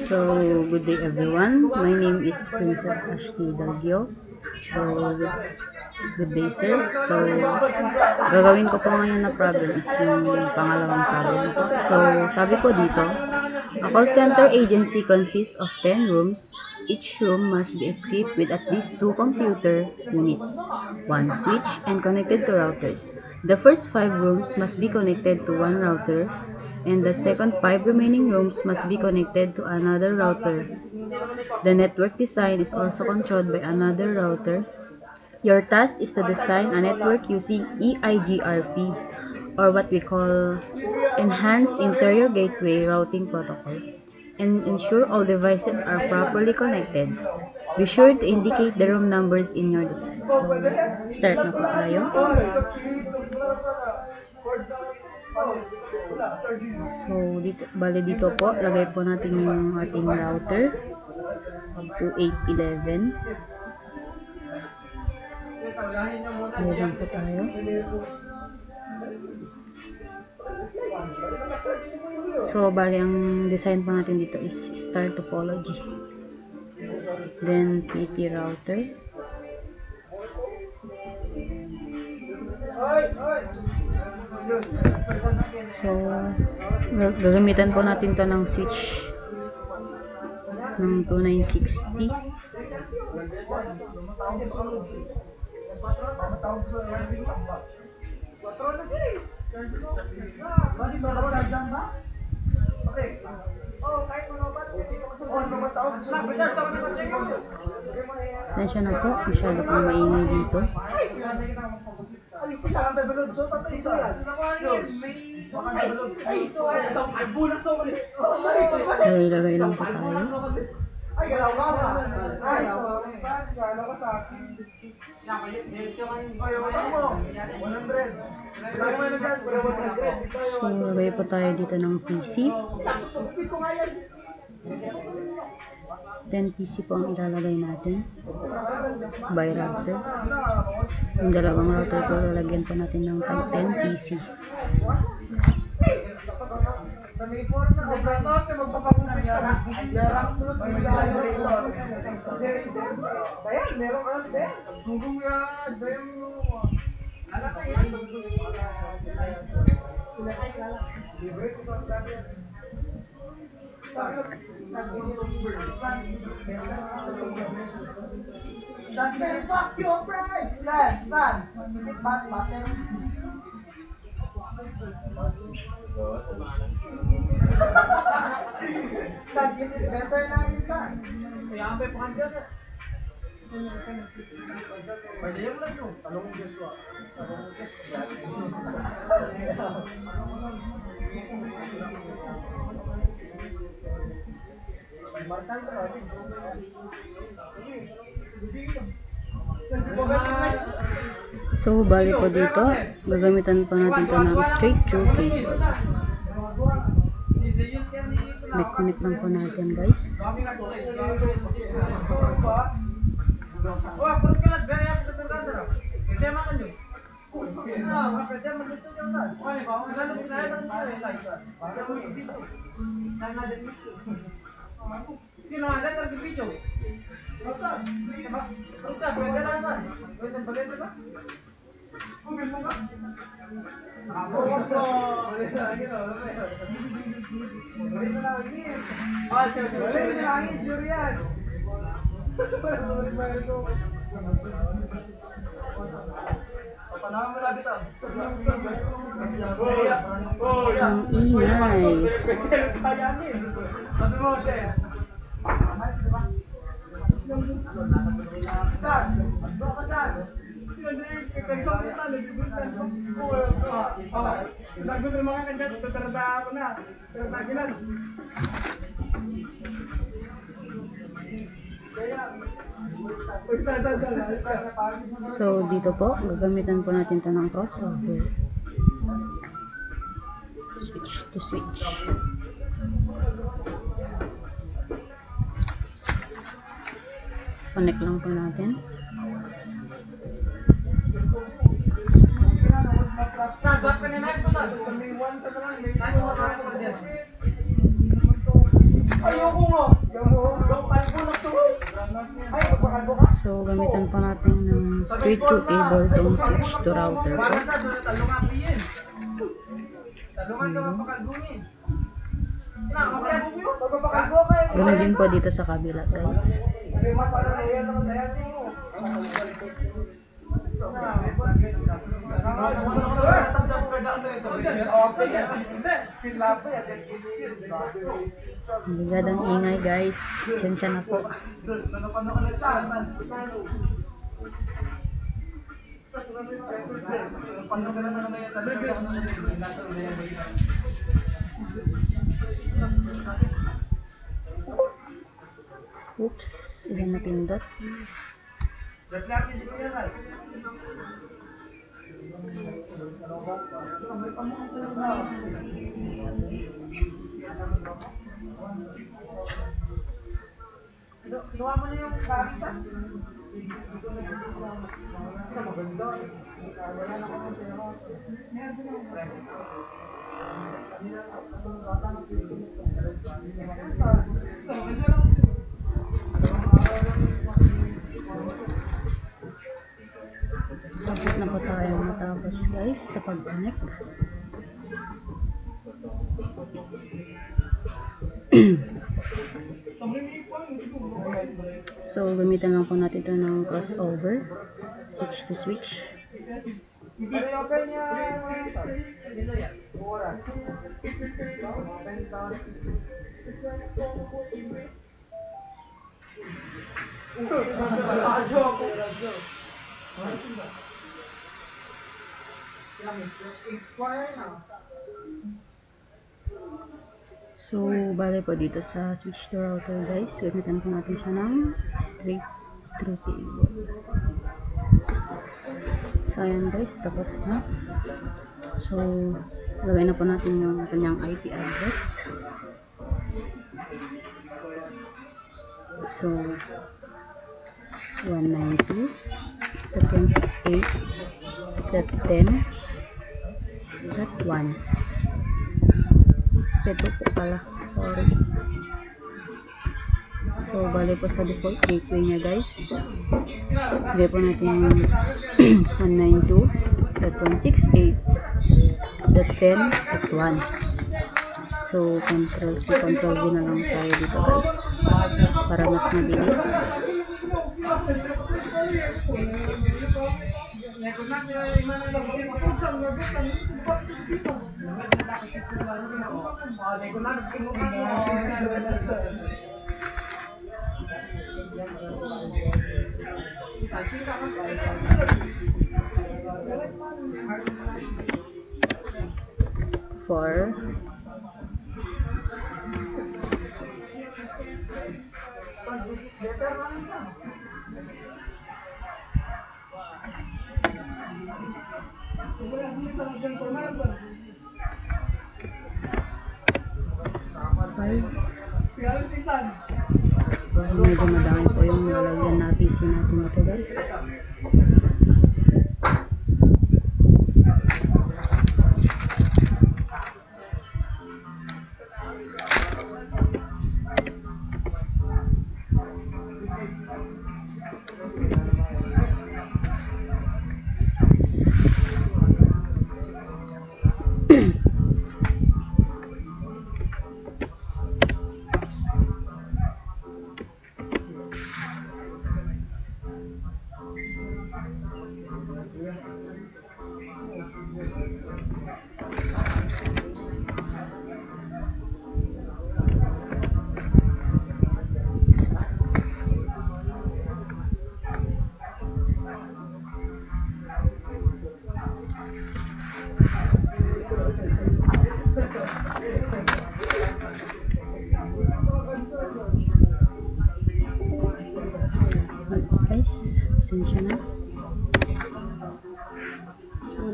So, good day everyone. My name is Princess Ashley Dalgio. So, good day sir. So, gagawin ko po ngayon na problem is yung pangalawang problem po. So, sabi po dito, a call center agency consists of 10 rooms. Each room must be equipped with at least 2 computer units, 1 switch, and connected to routers. The first 5 rooms must be connected to one router, and the second 5 remaining rooms must be connected to another router. The network design is also controlled by another router. Your task is to design a network using EIGRP, or what we call Enhanced Interior Gateway Routing Protocol, and ensure all devices are properly connected. Be sure to indicate the room numbers in your design. So, start na po tayo. So, dito po, lagay po natin yung ating router to 811. Ayan po tayo. So, bali ang design pa natin dito is star topology. Then, PT router. So, gagamitan po natin to ng switch ng 2960. Sensya na po, masyado pong maingay dito. Lagay lang po tayo. So, lagay po tayo dito ng PC. 10 PC po ang ilalagay natin by router. Yung dalawang router po, lalagyan po natin ng tag 10 PC. Fuck you, friend! San? Isip button. San, is it better na yun, San? Kaya ang pepukan dyan eh. Pwede yung lang yung talong Joshua. So, bali po dito, gagamitan pa natin ito ng straight through cable. Connect lang po natin, guys. Ang ingay. So, dito po, gagamitan po natin ito ng crossover. Switch to switch. Connect lang po natin. Ayoko nga. So, gamitan pa natin ng straight through cable tong switch to router ko. Ganun din po dito sa kabila, guys. Bigad ang ingay, guys. Pasensya na po. Oops, ilan na pindot. Kinuha mo na yung karita. Maganda. Tapos na po tayo matapos, guys, sa pag-connect. So, gamitan lang po natin ito ng crossover. Switch to switch. Okay niya. Oras. So, bale po dito sa switch to router, guys, gamitan po natin siya ng straight through cable. So, ayan, guys, tapos na. So, lagay na po natin yung kanyang IP address. So, 192.168.10.1. Step 2 po pala, sorry. So, bali po sa default gateway niya, guys. Lagay po natin yung 192.168.10.1. So, Ctrl C, Ctrl V na lang tayo dito, guys, para mas mabilis. For so, medyo madami po yung lalagyan na PC natin ito, guys. Guys, pasensya na. So,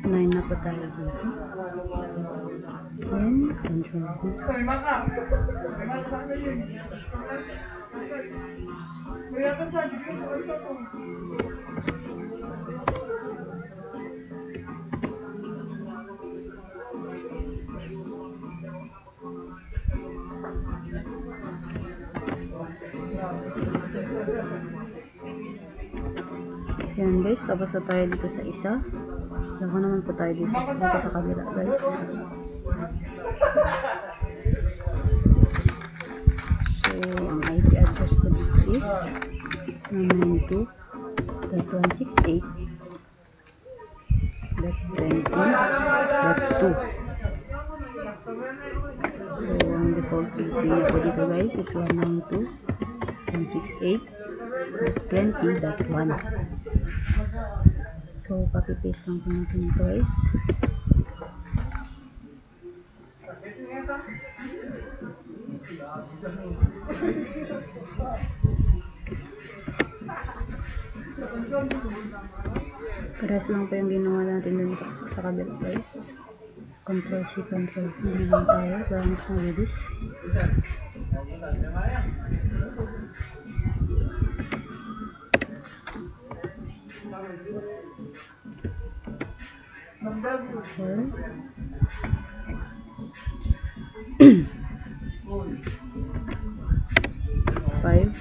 9 na po tayo dito. Then, control V. So yan guys, tapos na tayo dito sa isa. Diyan naman po tayo dito sa kabila guys. So ang IP address ko dito is 192.168.20.2. So ang default IP niya po dito guys is 192.168.20.1. So copy-paste lang po natin ito guys. Parehas lang po yung ginawa natin dito sa kabila guys. Control C, Control V naman tayo para mas mabilis. Sure. 5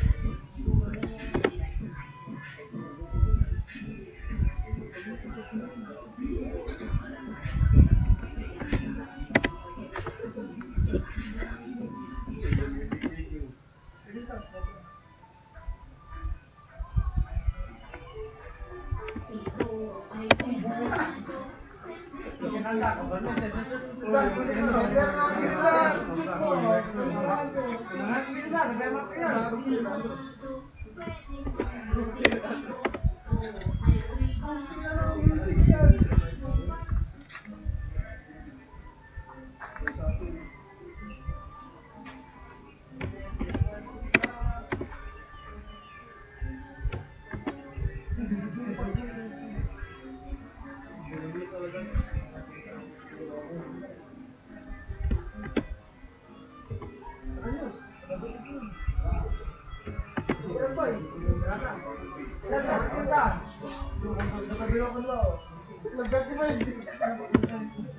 6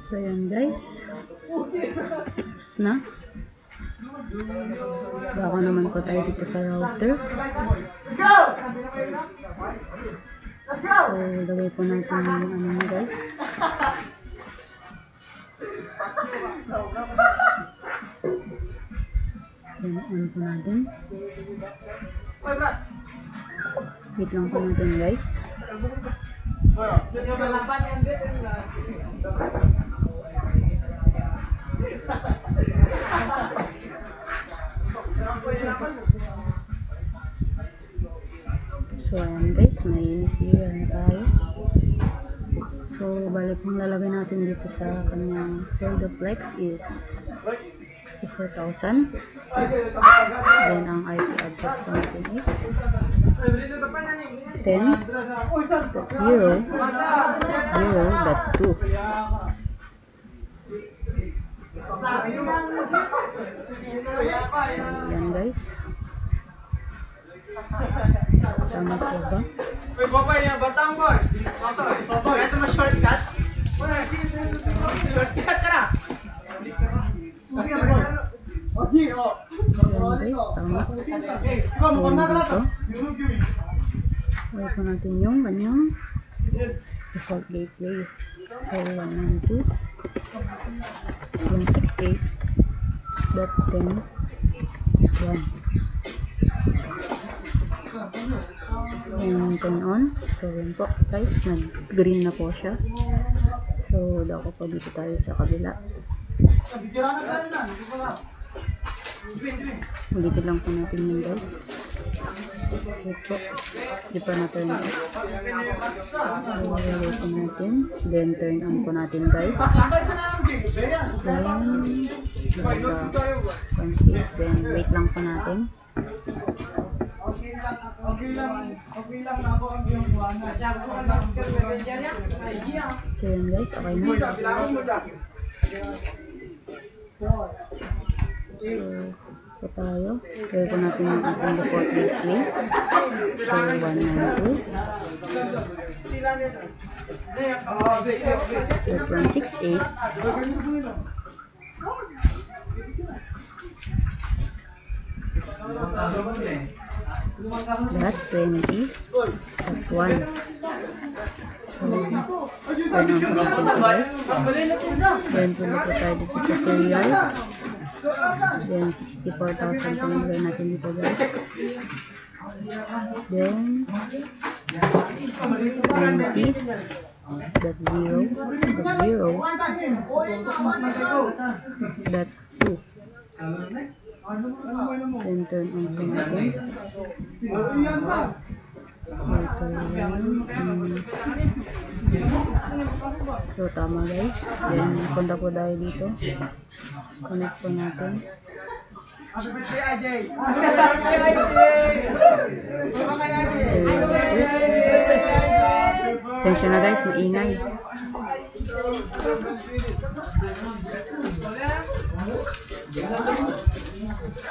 So yan guys, tapos na. Baka naman po tayo dito sa router. So lagay po natin yung ano na guys. Yan, on po natin. Wait lang po natin guys. So ayan guys, may serial na tayo. So balik pong lalagay natin dito sa kanyang Foldoplex is 64,000. Then ang IP address po natin is 10.0.0.2. So yan guys, tama po ba? Uy, Boboy, yan, batang boy. Boboy, ito mo shortcut? Shortcut ka na. Okay, oh. Yan guys, tama. Yan dito. Huwag po natin yung kanyang default gateway. So 192.168.10.1. And turn on. So yun po guys, nag-green na po siya. So dako po dito tayo sa kabila. Ulitin lang po natin yun guys. Wait po, di pa na-turn on. So wait po natin, then turn on po natin guys. Then sa config, then wait lang po natin. So yun guys, okay na. So po tayo, kaya po natin yung ating default gateway. So 192.168. That 20.1. turn on po natin ito guys. Then punta po tayo dito sa serial. Then 64,000 po nilagay natin dito guys. Then 20.0.0.2. Then turn on po natin. So tama guys. Then punta po tayo dito. Connect po natin. Sensya na guys, maingay.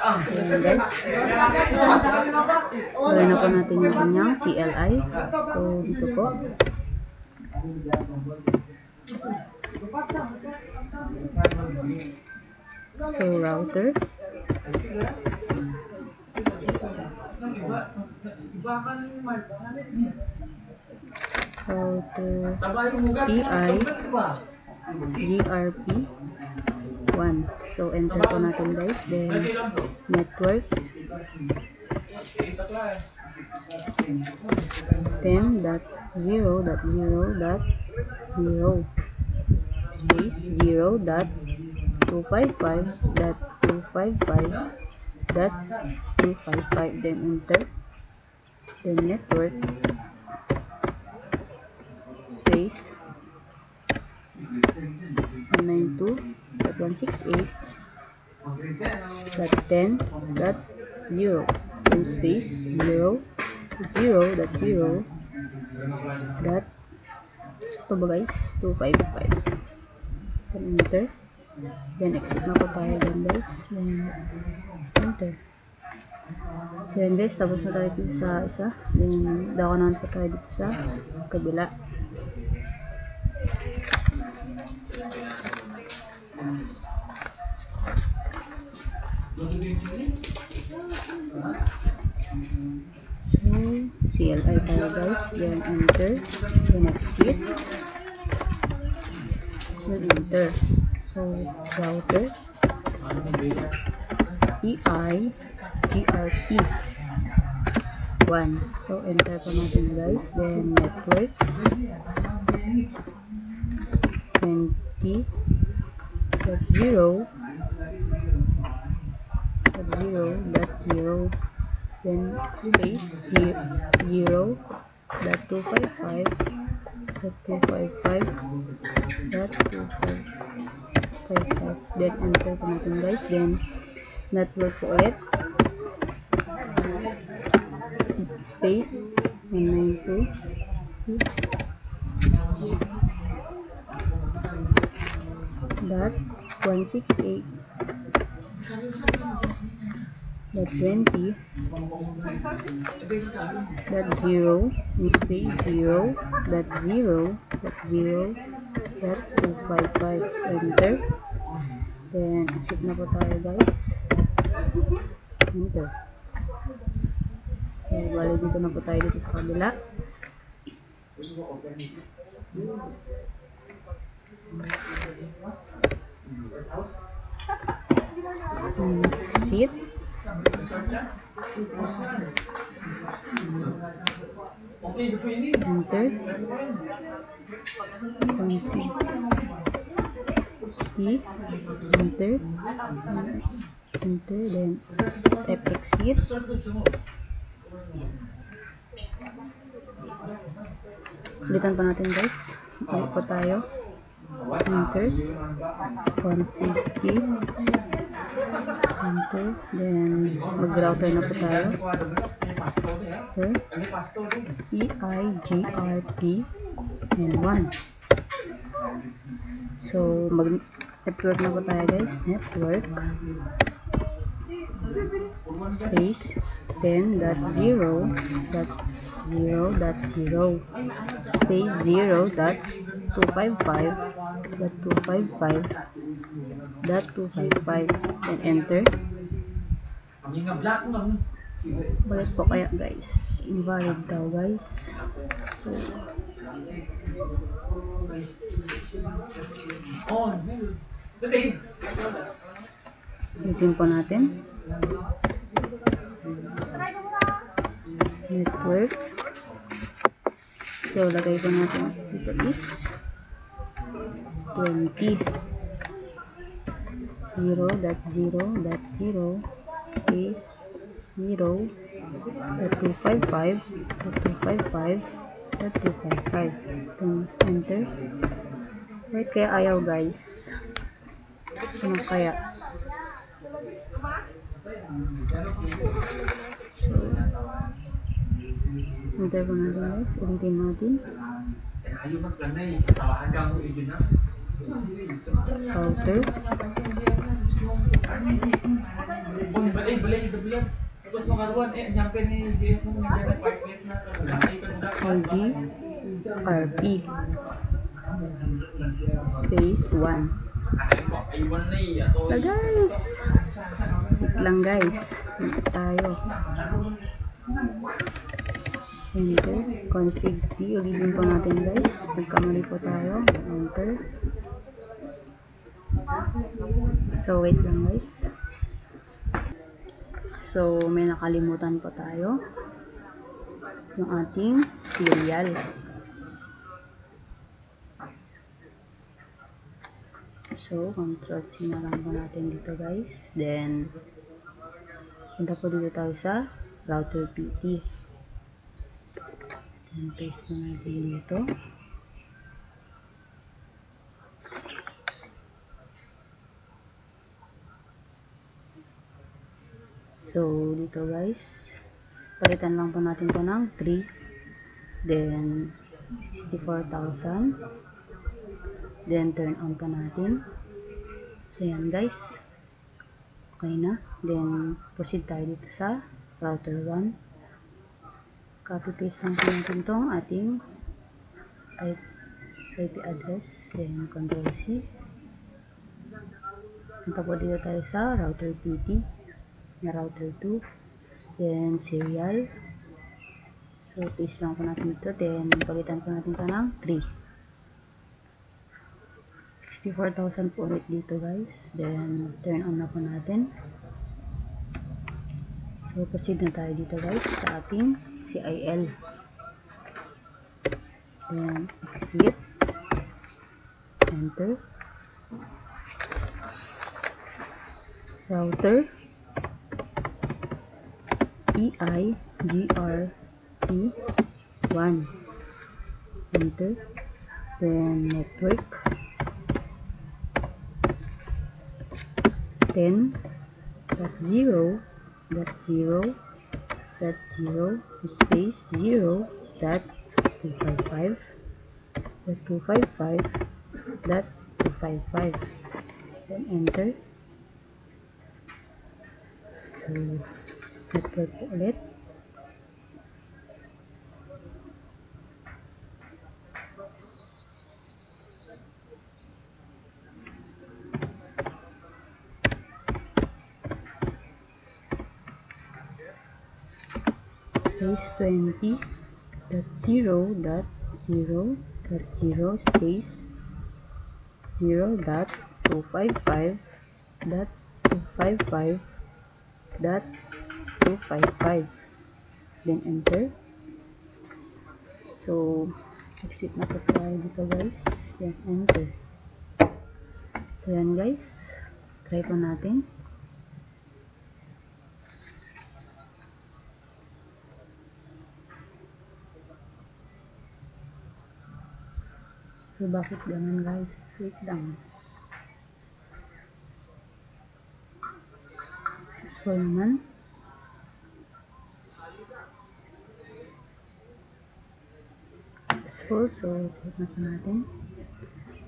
So yan guys, lagay na po natin yung kanyang CLI. So dito po, so router, EI GRP 1. So enter po natin guys. Then network 10.0.0.0 space 0.255.255.255. then enter. Then network space 192.168.10.0 then space 0.0.0. Ito ba guys? 255. Then enter. Then exit na po tayo dyan guys. Then enter. So yan guys, tapos na tayo dito sa isa. Then dako naman po tayo dito sa kabila. So CLI tayo guys. Then enter. Then exit. Then enter. So router EI GRP 1. So enter po natin guys. Then network 20.0.0.0 then space 0.255.255.255 then enter po natin guys. Then network po ulit space 192 dot 168 dot 20 dot 0 space 0 dot 0 dot 0 dot 255 enter. Then exit na po tayo guys. Enter. So bali dito na po tayo dito sa kabila. Exit. Enter. Enter. Enter. Then type exit. Ulitan pa natin guys. Ulit po tayo. Enter. 150. Enter. Then mag-router na po tayo. Enter. EIGRP and 1. So mag-network na po tayo guys. Network space 10.0.0.0 space 0.255.255.255 then enter. Balik po kaya guys, invalid daw guys. So Ulitin po natin. Network. So, lagay po natin dito is 20. 0.0.0 space 0.255.255.255. Enter. Wait, kaya ayaw guys. Ano kaya? So, enter po natin guys. Ulitin natin. Router. IGRP space 1. Guys, wait lang guys, tayo. Enter. Config T. Ulitin po natin guys. Nagkamali po tayo. Enter. So, wait lang guys. So, may nakalimutan po tayo. Yung ating serial. So, Ctrl C na lang po natin dito guys. Then, punta po dito tayo sa router PT. Then, paste po natin dito. So, dito guys, palitan lang po natin ito ng 3. Then, 64,000. Then, turn on po natin. So, yan guys. Okay na. Then, proceed tayo dito sa router 1. Copy paste lang po natin itong ating IP address. Then, Ctrl C. Punta po dito tayo sa router PT. Na router 2. Then, serial. So, paste lang po natin ito. Then, palitan po natin ito ng 3. 64,000 po ulit dito guys. Then, turn on na po natin. So, proceed na tayo dito guys sa ating CIL. Then, exit. Enter. Router. EIGRP 1. Enter. Then, network. 10.0.0.0 space 0.255.255.255. Then enter. So, network po ulit. Space 20.0.0.0 space 0.255.255.255. Then enter. So, exit na po tayo dito guys. Then enter. So, yan guys. Try po natin. So, bakit ganun guys? Wait lang. Successful naman. Successful. So, type na po natin.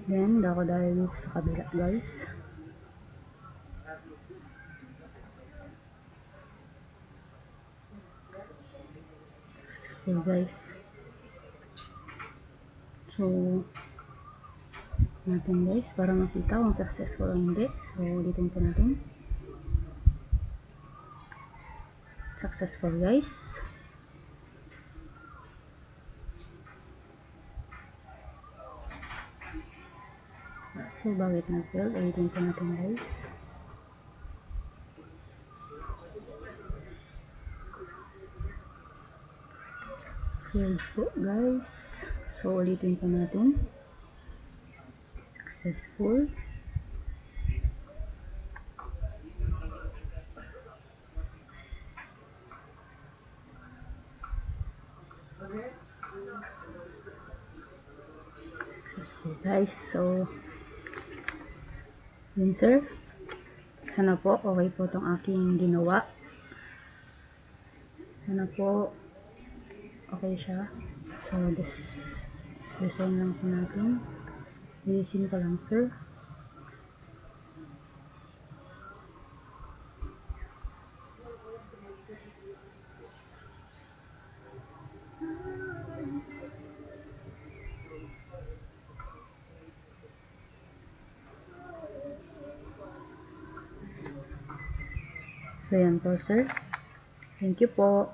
Then, dako dahil dito sa kabila guys. Successful guys. So, natin guys para makita kung successful o hindi. So, ulitin po natin. Successful guys. So, bakit na-fail? Ulitin po natin guys. Failed po guys. So, ulitin po natin. Successful. Successful guys. So, yun sir. Sana po okay po itong aking ginawa. Sana po okay siya. So, design lang po natin. Ayusin ko lang sir. So, yan po sir. Thank you po.